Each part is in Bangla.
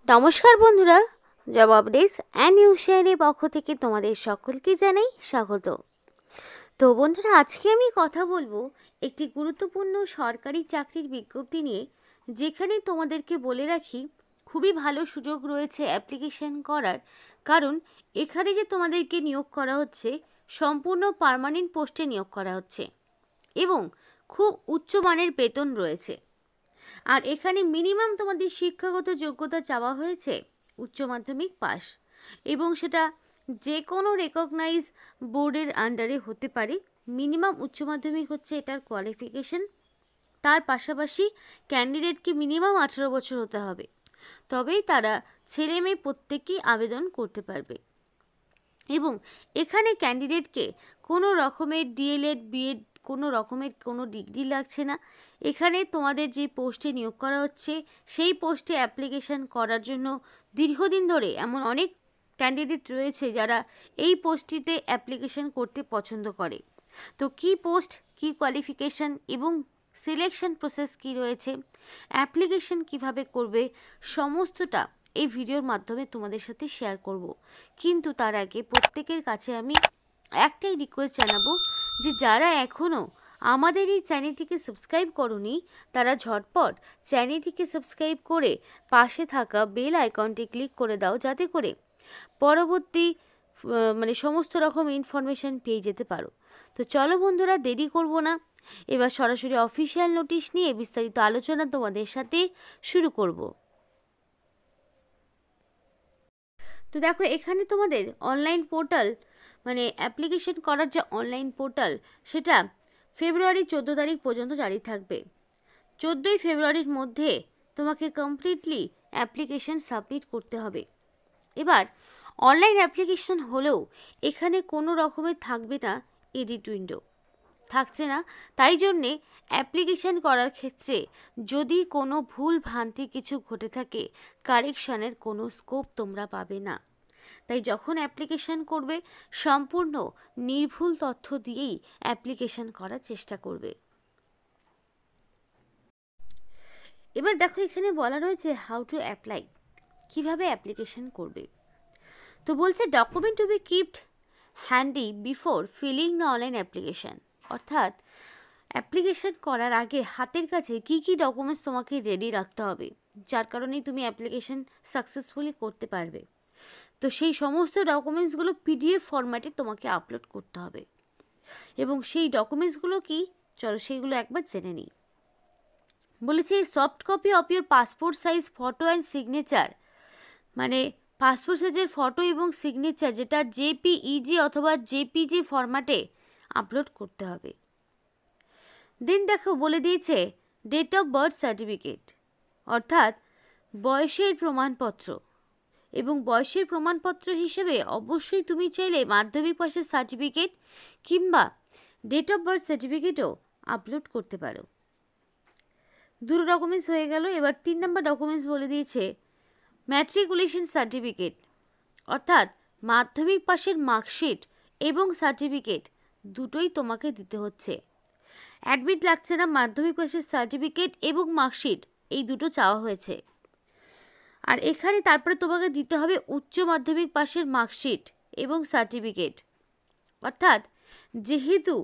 নমস্কার বন্ধুরা, জব আপডেটস অ্যান্ড নিউজ শেয়ারের পক্ষ থেকে তোমাদের সকলকে জানাই স্বাগত। তো বন্ধুরা, আজকে আমি কথা বলবো একটি গুরুত্বপূর্ণ সরকারি চাকরির বিজ্ঞপ্তি নিয়ে, যেখানে তোমাদেরকে বলে রাখি খুবই ভালো সুযোগ রয়েছে অ্যাপ্লিকেশন করার। কারণ এখানে যে তোমাদেরকে নিয়োগ করা হচ্ছে সম্পূর্ণ পার্মানেন্ট পোস্টে নিয়োগ করা হচ্ছে এবং খুব উচ্চমানের বেতন রয়েছে। আর এখানে মিনিমাম তোমাদের শিক্ষাগত যোগ্যতা চাওয়া হয়েছে উচ্চ মাধ্যমিক পাস, এবং সেটা যে কোনো রেকগনাইজ বোর্ডের আন্ডারে হতে পারে। মিনিমাম উচ্চ মাধ্যমিক হচ্ছে এটার কোয়ালিফিকেশন। তার পাশাপাশি ক্যান্ডিডেটকে মিনিমাম 18 বছর হতে হবে, তবেই তারা ছেলে মেয়ে প্রত্যেকেই আবেদন করতে পারবে। এবং এখানে ক্যান্ডিডেটকে কোনো রকমের ডিএলএড বিএড কোনো রকমের কোনো ডিগ্রি লাগছে না। এখানে তোমাদের যে পোস্টে নিয়োগ করা হচ্ছে সেই পোস্টে অ্যাপ্লিকেশন করার জন্য দীর্ঘদিন ধরে এমন অনেক ক্যান্ডিডেট রয়েছে যারা এই পোস্টটিতে অ্যাপ্লিকেশন করতে পছন্দ করে। তো কি পোস্ট, কি কোয়ালিফিকেশন এবং সিলেকশন প্রসেস কি রয়েছে, অ্যাপ্লিকেশন কিভাবে করবে, সমস্তটা এই ভিডিওর মাধ্যমে তোমাদের সাথে শেয়ার করব। কিন্তু তার আগে প্রত্যেকের কাছে আমি একটাই রিকোয়েস্ট জানাবো যে যারা এখনও আমাদের এই চ্যানেলটিকে সাবস্ক্রাইব করোনি তারা ঝটপট চ্যানেলটিকে সাবস্ক্রাইব করে পাশে থাকা বেল আইকনটি ক্লিক করে দাও, যাতে করে পরবর্তী সমস্ত রকম ইনফরমেশান পেয়ে যেতে পারো। তো চলো বন্ধুরা, দেরি করব না, এবার সরাসরি অফিসিয়াল নোটিশ নিয়ে বিস্তারিত আলোচনা তোমাদের সাথে শুরু করব। তো দেখো, এখানে তোমাদের অনলাইন পোর্টাল অ্যাপ্লিকেশন করার যে অনলাইন পোর্টাল সেটা ফেব্রুয়ারি 14 তারিখ পর্যন্ত জারি থাকবে। 14ই ফেব্রুয়ারির মধ্যে তোমাকে কমপ্লিটলি অ্যাপ্লিকেশন সাবমিট করতে হবে। এবার অনলাইন অ্যাপ্লিকেশন হলেও এখানে কোনো রকমের থাকবে না এডিট উইন্ডো, থাকছে না। তাই জন্যে অ্যাপ্লিকেশন করার ক্ষেত্রে যদি কোনো ভুল ভ্রান্তি কিছু ঘটে থাকে, কারেকশানের কোনো স্কোপ তোমরা পাবে না। তাই যখন অ্যাপ্লিকেশন করবে সম্পূর্ণ নির্ভুল তথ্য দিয়েই অ্যাপ্লিকেশন করার চেষ্টা করবে। এবার দেখো, এখানে বলা রয়েছে হাউ টু অ্যাপ্লাই, কিভাবে অ্যাপ্লিকেশন করবে। তো বলছে document to be kept handy before filling the online application, অর্থাৎ অ্যাপ্লিকেশন করার আগে হাতের কাছে কি কি ডকুমেন্টস তোমাকে রেডি রাখতে হবে, যার কারণেই তুমি অ্যাপ্লিকেশন সাকসেসফুলি করতে পারবে। তো সেই সমস্ত ডকুমেন্টসগুলো পিডিএফ ফরম্যাটে তোমাকে আপলোড করতে হবে। এবং সেই ডকুমেন্টসগুলো কি, চলো সেইগুলো একবার জেনে নিই। বলেছে soft copy of your passport size photo and signature, passport সাইজের ফটো এবং সিগনেচার যেটা জেপিইজি অথবা জেপিজি ফরম্যাটে আপলোড করতে হবে। দেন দেখো বলে দিয়েছে ডেট অফ বার্থ সার্টিফিকেট, অর্থাৎ বয়সের প্রমাণপত্র। এবং বয়সের প্রমাণপত্র হিসেবে অবশ্যই তুমি চাইলে মাধ্যমিক পাশের সার্টিফিকেট কিংবা ডেট অফ বার্থ সার্টিফিকেটও আপলোড করতে পারো। দুটো ডকুমেন্টস হয়ে গেল। এবার 3 নম্বর ডকুমেন্টস বলে দিয়েছে ম্যাট্রিকুলেশন সার্টিফিকেট, অর্থাৎ মাধ্যমিক পাশের মার্কশিট এবং সার্টিফিকেট দুটোই তোমাকে দিতে হচ্ছে। অ্যাডমিট লাগছে না, মাধ্যমিক পাশের সার্টিফিকেট এবং মার্কশিট এই দুটো চাওয়া হয়েছে। আর এখানে তারপরে তোমাকে দিতে হবে উচ্চ মাধ্যমিক পাশের মার্কশিট এবং সার্টিফিকেট, অর্থাৎ যেহেতু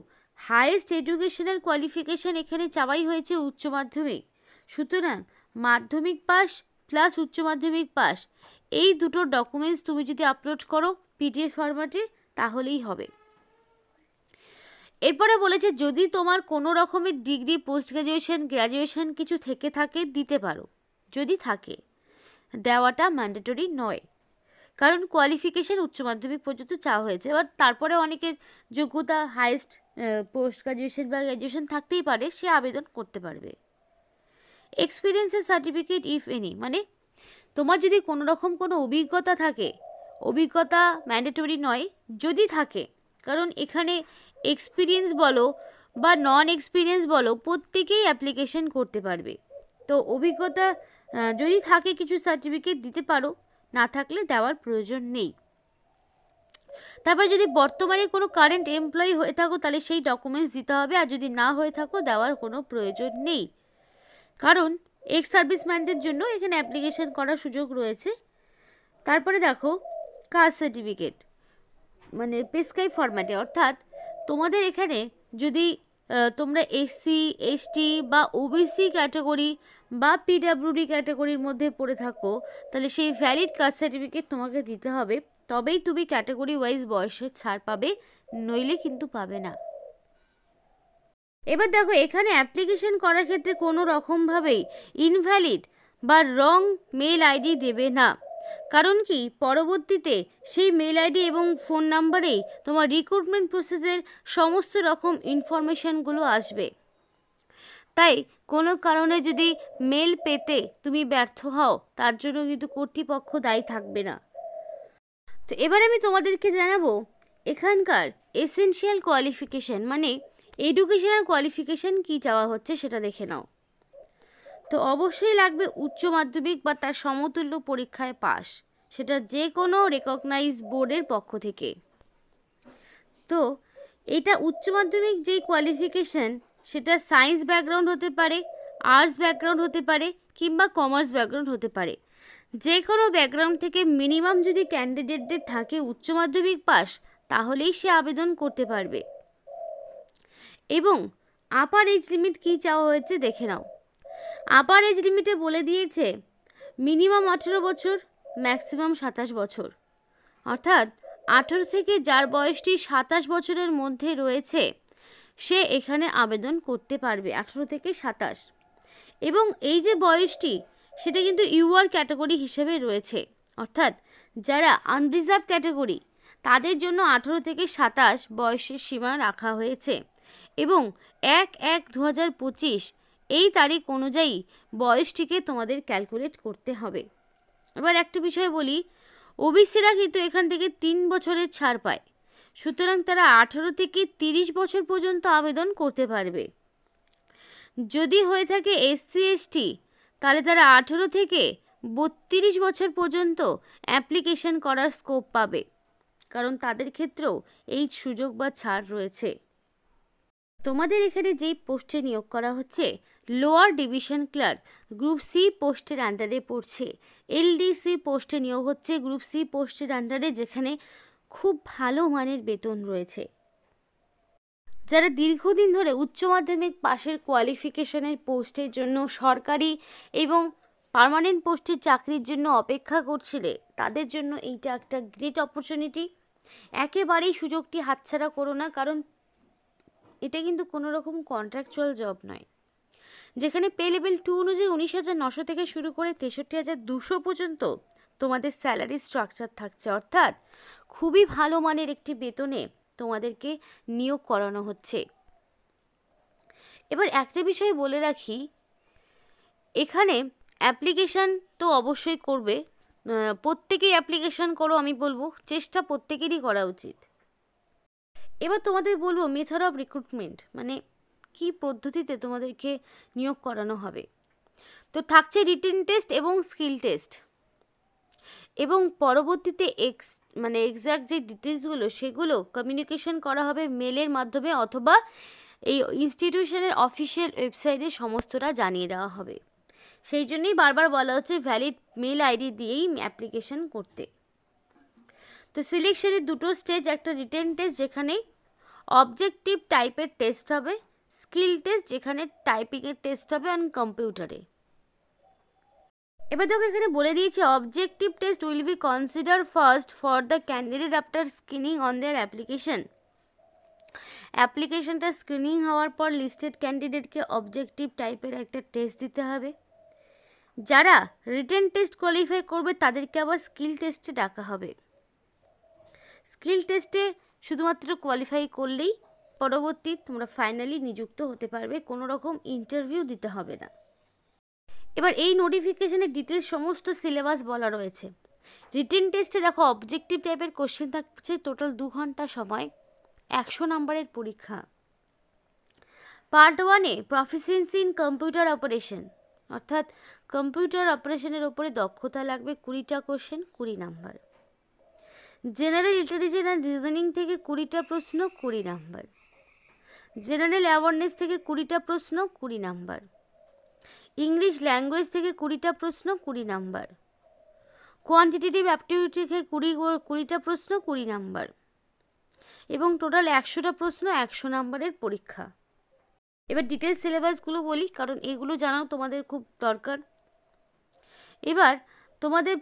হাইয়েস্ট এডুকেশনাল কোয়ালিফিকেশান এখানে চাওয়াই হয়েছে উচ্চ মাধ্যমিক, সুতরাং মাধ্যমিক পাস প্লাস উচ্চ মাধ্যমিক পাস এই দুটো ডকুমেন্টস তুমি যদি আপলোড করো পিডিএফ ফরম্যাটে তাহলেই হবে। এরপরে বলেছে যদি তোমার কোনো রকমের ডিগ্রি, পোস্ট গ্র্যাজুয়েশন, গ্র্যাজুয়েশন কিছু থেকে থাকে দিতে পারো, যদি থাকে, দেওয়াটা ম্যান্ডেটরি নয়, কারণ কোয়ালিফিকেশান উচ্চ মাধ্যমিক পর্যন্ত চাওয়া হয়েছে। এবার তারপরে অনেকের যোগ্যতা হাইয়েস্ট পোস্ট গ্র্যাজুয়েশন বা গ্র্যাজুয়েশন থাকতেই পারে, সে আবেদন করতে পারবে। এক্সপিরিয়েন্সের সার্টিফিকেট ইফ এনি, তোমার যদি কোনো রকম কোনো অভিজ্ঞতা থাকে, অভিজ্ঞতা ম্যান্ডেটরি নয়, যদি থাকে, কারণ এখানে এক্সপিরিয়েন্স বলো বা নন এক্সপিরিয়েন্স বলো প্রত্যেকেই অ্যাপ্লিকেশন করতে পারবে। তো অভিজ্ঞতা যদি থাকে কিছু সার্টিফিকেট দিতে পারো, না থাকলে দেওয়ার প্রয়োজন নেই। তারপর যদি বর্তমানে কোনো কারেন্ট এমপ্লয়ি হয়ে থাকো তাহলে সেই ডকুমেন্টস দিতে হবে, আর যদি না হয়ে থাকো দেওয়ার কোনো প্রয়োজন নেই, কারণ এক্স সার্ভিসম্যানদের জন্য এখানে অ্যাপ্লিকেশন করার সুযোগ রয়েছে। তারপরে দেখো কাস্ট সার্টিফিকেট, মানে প্রেসক্রাইব ফরম্যাটে, অর্থাৎ তোমাদের এখানে যদি তোমরা এসসি এসটি বা ওবিসি ক্যাটাগরি বা পিডাব্লিউডি ক্যাটাগরির মধ্যে পড়ে থাকো, তাহলে সেই ভ্যালিড কাস্ট সার্টিফিকেট তোমাকে দিতে হবে, তবেই তুমি ক্যাটাগরি ওয়াইজ বয়সের ছাড় পাবে, নইলে কিন্তু পাবে না। এবার দেখো এখানে অ্যাপ্লিকেশন করার ক্ষেত্রে কোনো রকমভাবেই ইনভ্যালিড বা রং মেল আইডি দেবে না। কারণ কি, পরবর্তীতে সেই মেল আইডি এবং ফোন নাম্বারেই তোমার রিক্রুটমেন্ট প্রসেসের সমস্ত রকম ইনফরমেশানগুলো আসবে। তাই কোনো কারণে যদি মেল পেতে তুমি ব্যর্থ হও, তার জন্য কিন্তু কর্তৃপক্ষ দায়ী থাকবে না। তো এবার আমি তোমাদেরকে জানাবো এখানকার এসেনশিয়াল কোয়ালিফিকেশান, মানে এডুকেশনাল কোয়ালিফিকেশান কী চাওয়া হচ্ছে সেটা দেখে নাও। তো অবশ্যই লাগবে উচ্চ মাধ্যমিক বা তার সমতুল্য পরীক্ষায় পাস, সেটা যে কোনো রেকগনাইজ বোর্ডের পক্ষ থেকে। তো এটা উচ্চ মাধ্যমিক যেই কোয়ালিফিকেশান, সেটা সায়েন্স ব্যাকগ্রাউন্ড হতে পারে, আর্টস ব্যাকগ্রাউন্ড হতে পারে, কিংবা কমার্স ব্যাকগ্রাউন্ড হতে পারে। যে কোনো ব্যাকগ্রাউন্ড থেকে মিনিমাম যদি ক্যান্ডিডেটদের থাকে উচ্চ মাধ্যমিক পাস, তাহলেই সে আবেদন করতে পারবে। এবং আপার এজ লিমিট কী চাওয়া হয়েছে দেখে নাও। আপার এজ লিমিটে বলে দিয়েছে মিনিমাম 18 বছর, ম্যাক্সিমাম 27 বছর, অর্থাৎ 18 থেকে যার বয়সটি 27 বছরের মধ্যে রয়েছে সে এখানে আবেদন করতে পারবে, 18 থেকে 27। এবং এই যে বয়সটি, সেটা কিন্তু ইউআর ক্যাটাগরি হিসেবে রয়েছে, অর্থাৎ যারা আনরিজার্ভ ক্যাটাগরি তাদের জন্য 18 থেকে 27 বয়সের সীমা রাখা হয়েছে। এবং 1/1/2025 এই তারিখ অনুযায়ী বয়সটিকে তোমাদের ক্যালকুলেট করতে হবে। এবার একটা বিষয় বলি, ওবিসিরা কিন্তু এখান থেকে 3 বছরের ছাড় পায়, সুতরাং তারা 18 থেকে 30 বছর পর্যন্ত আবেদন করতে পারবে। যদি হয়ে থাকে এসসি এসটি, তাহলে তারা 18 থেকে 32 বছর পর্যন্ত অ্যাপ্লিকেশন করার স্কোপ পাবে, কারণ তাদের ক্ষেত্রেও এই সুযোগ বা ছাড় রয়েছে। তোমাদের এখানে যেই পোস্টে নিয়োগ করা হচ্ছে, lower division clerk group C পোস্টের আন্ডারে পড়ছে। এলডিসি পোস্টে নিয়োগ হচ্ছে গ্রুপ সি পোস্টের আন্ডারে, যেখানে খুব ভালো মানের বেতন রয়েছে। যারা দীর্ঘদিন ধরে উচ্চ মাধ্যমিক পাশের কোয়ালিফিকেশনের পোস্টের জন্য সরকারি এবং পার্মানেন্ট পোস্টের চাকরির জন্য অপেক্ষা করছিলে, তাদের জন্য এইটা একটা গ্রেট অপরচুনিটি। একেবারেই সুযোগটি হাতছাড়া করো না, কারণ এটা কিন্তু কোনো রকম কন্ট্রাকচুয়াল জব নয়, যেখানে পে লেভেল 2 অনুযায়ী 19,900 থেকে শুরু করে 63,200 পর্যন্ত তোমাদের স্যালারি স্ট্রাকচার থাকছে, অর্থাৎ খুবই ভালো মানের একটি বেতনে তোমাদেরকে নিয়োগ করানো হচ্ছে। এবার একটা বিষয় বলে রাখি, এখানে অ্যাপ্লিকেশান তো অবশ্যই করবে, প্রত্যেকেই অ্যাপ্লিকেশান করো, আমি বলবো চেষ্টা প্রত্যেকেরই করা উচিত। এবার তোমাদের বলবো মেথড অফ রিক্রুটমেন্ট, মানে কি পদ্ধতিতে তোমাদেরকে নিয়োগ করানো হবে। তো থাকছে রিটেন টেস্ট এবং স্কিল টেস্ট, এবং পরবর্তীতে এক্সাক্ট যে ডিটেলসগুলো সেগুলো কমিউনিকেশন করা হবে মেলের মাধ্যমে, অথবা এই ইনস্টিটিউশনের অফিসিয়াল ওয়েবসাইটে সমস্তটা জানিয়ে দেওয়া হবে। সেই জন্যই বারবার বলা হচ্ছে ভ্যালিড মেল আইডি দিয়েই অ্যাপ্লিকেশন করতে। তো সিলেকশনের দুটো স্টেজ, একটা রিটেন টেস্ট যেখানে অবজেক্টিভ টাইপের টেস্ট হবে, স্কিল টেস্ট যেখানে টাইপিংয়ের টেস্ট হবে অন কম্পিউটারে। এবার দেখো এখানে বলে দিয়েছে objective test will be consider first for the candidate after screening on their application. অ্যাপ্লিকেশনটা স্ক্রিনিং হওয়ার পর লিস্টেড ক্যান্ডিডেটকে অবজেক্টিভ টাইপের একটা টেস্ট দিতে হবে। যারা রিটেন টেস্ট কোয়ালিফাই করবে তাদেরকে আবার স্কিল টেস্টে ডাকা হবে। স্কিল টেস্টে শুধুমাত্র কোয়ালিফাই করলেই পরবর্তী তোমরা ফাইনালি নিযুক্ত হতে পারবে, কোনো রকম ইন্টারভিউ দিতে হবে না। এবার এই নোটিফিকেশনের ডিটেলস সমস্ত সিলেবাস বলা রয়েছে। রিটেন টেস্টে দেখো অবজেক্টিভ টাইপের কোশ্চেন থাকছে, টোটাল 2 ঘন্টা সময়, 100 নম্বরের পরীক্ষা। পার্ট 1-এ প্রফিসিয়েন্সি ইন কম্পিউটার অপারেশন, অর্থাৎ কম্পিউটার অপারেশনের ওপরে দক্ষতা লাগবে, 20টা question, 20 number. General intelligence and reasoning থেকে 20টা প্রশ্ন, 20 নাম্বার। জেনারেল অ্যাওয়ারনেস থেকে 20টা প্রশ্ন, 20 নাম্বার। ইংলিশ ল্যাঙ্গুয়েজ থেকে 20টা প্রশ্ন 20 নাম্বার, কোয়ান্টিটেটিভ অ্যাপটিটিউড থেকে 20টা প্রশ্ন 20 নাম্বার, এবং টোটাল 100টা প্রশ্ন 100 নাম্বারের পরীক্ষা। এবার ডিটেলস সিলেবাসগুলো বলি, কারণ এগুলো জানাও তোমাদের খুব দরকার। এবার তোমাদের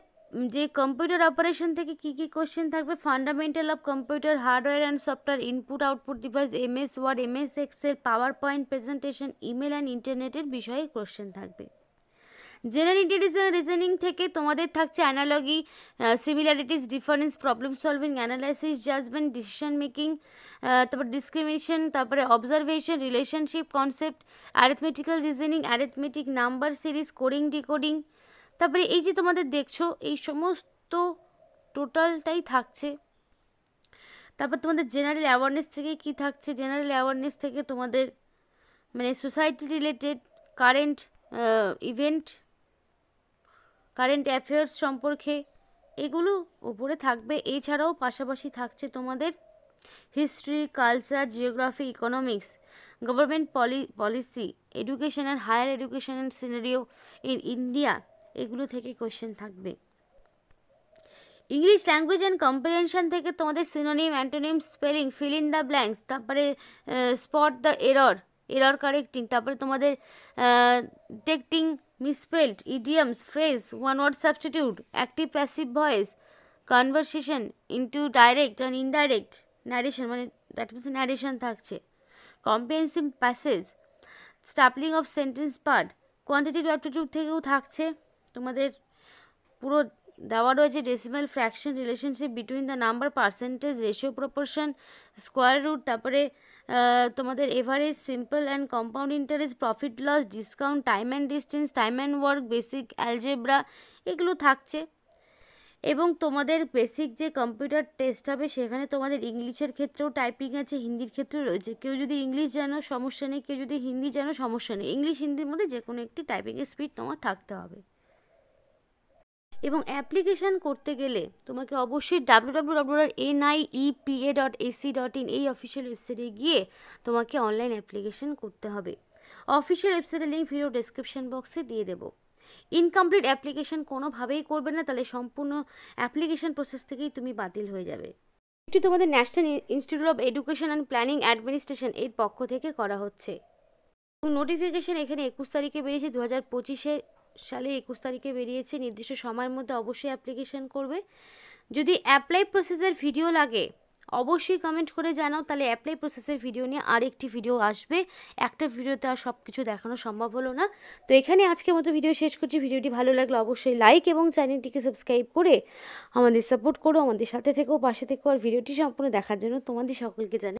যে কম্পিউটার অপারেশন থেকে কি কি কোশ্চেন থাকবে, fundamental of computer, hardware and software, input output device, MS Word, MS Excel, PowerPoint presentation, email and ইন্টারনেটের বিষয়ে কোশ্চেন থাকবে। জেনারেল ইন্টেলিজেন্স রিজনিং থেকে তোমাদের থাকছে analogy, similarities, difference, problem solving, analysis, judgment, decision making, তারপর ডিসক্রিমিনেশন, তারপরে observation, relationship concept, arithmetical reasoning, arithmetic number series, coding decoding. তারপরে এই যে তোমাদের দেখছো এই সমস্ত টোটালটাই থাকছে। তারপর তোমাদের জেনারেল অ্যাওয়ারনেস থেকে কি থাকছে, জেনারেল অ্যাওয়ারনেস থেকে তোমাদের মানে society related current event, current affairs সম্পর্কে এগুলো উপরে থাকবে। এছাড়াও পাশাপাশি থাকছে তোমাদের history, culture, geography, economics, government policy, education and higher education and scenario in India, এগুলো থেকে কোশ্চেন থাকবে। ইংলিশ ল্যাঙ্গুয়েজ অ্যান্ড কম্প্রিহেনশন থেকে তোমাদের synonym, antonym, spelling, fill in the blanks, তারপরে স্পট দ্য এরর কারেক্টিং, তারপরে তোমাদের detecting misspelled, idioms, phrase, one word substitute, active passive voice, conversation into direct and indirect narration, মানে দ্যাট মিনস ন্যারেশন থাকছে, comprehensive passage, stapling of sentence part, quantitative aptitude থেকেও থাকছে তোমাদের পুরো দেওয়া রয়েছে decimal, fraction, relationship between the number, percentage, ratio, proportion, square root, তারপরে তোমাদের average, simple and compound interest, profit loss, discount, time and distance, time and work, basic algebra, এগুলো থাকছে। এবং তোমাদের বেসিক যে কম্পিউটার টেস্ট হবে সেখানে তোমাদের ইংলিশের ক্ষেত্রেও টাইপিং আছে, হিন্দির ক্ষেত্রেও রয়েছে। কেউ যদি ইংলিশ জানো সমস্যা নেই, কেউ যদি হিন্দি জানো সমস্যা নেই, ইংলিশ হিন্দির মধ্যে যে কোনো একটি টাইপিংয়ের স্পিড তোমার থাকতে হবে। এবং অ্যাপ্লিকেশান করতে গেলে তোমাকে অবশ্যই www.niepa.ac.in এই অফিসিয়াল ওয়েবসাইটে গিয়ে তোমাকে অনলাইন অ্যাপ্লিকেশান করতে হবে। অফিসিয়াল ওয়েবসাইটের লিঙ্ক ভিডিও ডেসক্রিপশন বক্সে দিয়ে দেবো। ইনকমপ্লিট অ্যাপ্লিকেশান কোনোভাবেই করবে না, তাহলে সম্পূর্ণ অ্যাপ্লিকেশান প্রসেস থেকেই তুমি বাতিল হয়ে যাবে। এটি তোমাদের national institute of education and planning administration এর পক্ষ থেকে করা হচ্ছে। এবং নোটিফিকেশান এখানে 21 তারিখে বেরিয়েছে, 2025 সালে 21 তারিখে বেরিয়েছে। নির্দিষ্ট সময়ের মধ্যে অবশ্যই অ্যাপ্লিকেশান করবে। যদি অ্যাপ্লাই প্রসেসের ভিডিও লাগে অবশ্যই কমেন্ট করে জানাও, তাহলে অ্যাপ্লাই প্রসেসের ভিডিও নিয়ে আরেকটি ভিডিও আসবে। একটা ভিডিওতে আর সব কিছু দেখানো সম্ভব হলো না। তো এখানে আজকের মতো ভিডিও শেষ করছি। ভিডিওটি ভালো লাগলে অবশ্যই লাইক এবং চ্যানেলটিকে সাবস্ক্রাইব করে আমাদের সাপোর্ট করো, আমাদের সাথে থেকো, পাশে থেকো। আর ভিডিওটি সম্পূর্ণ দেখার জন্য তোমাদের সকলকে জানাই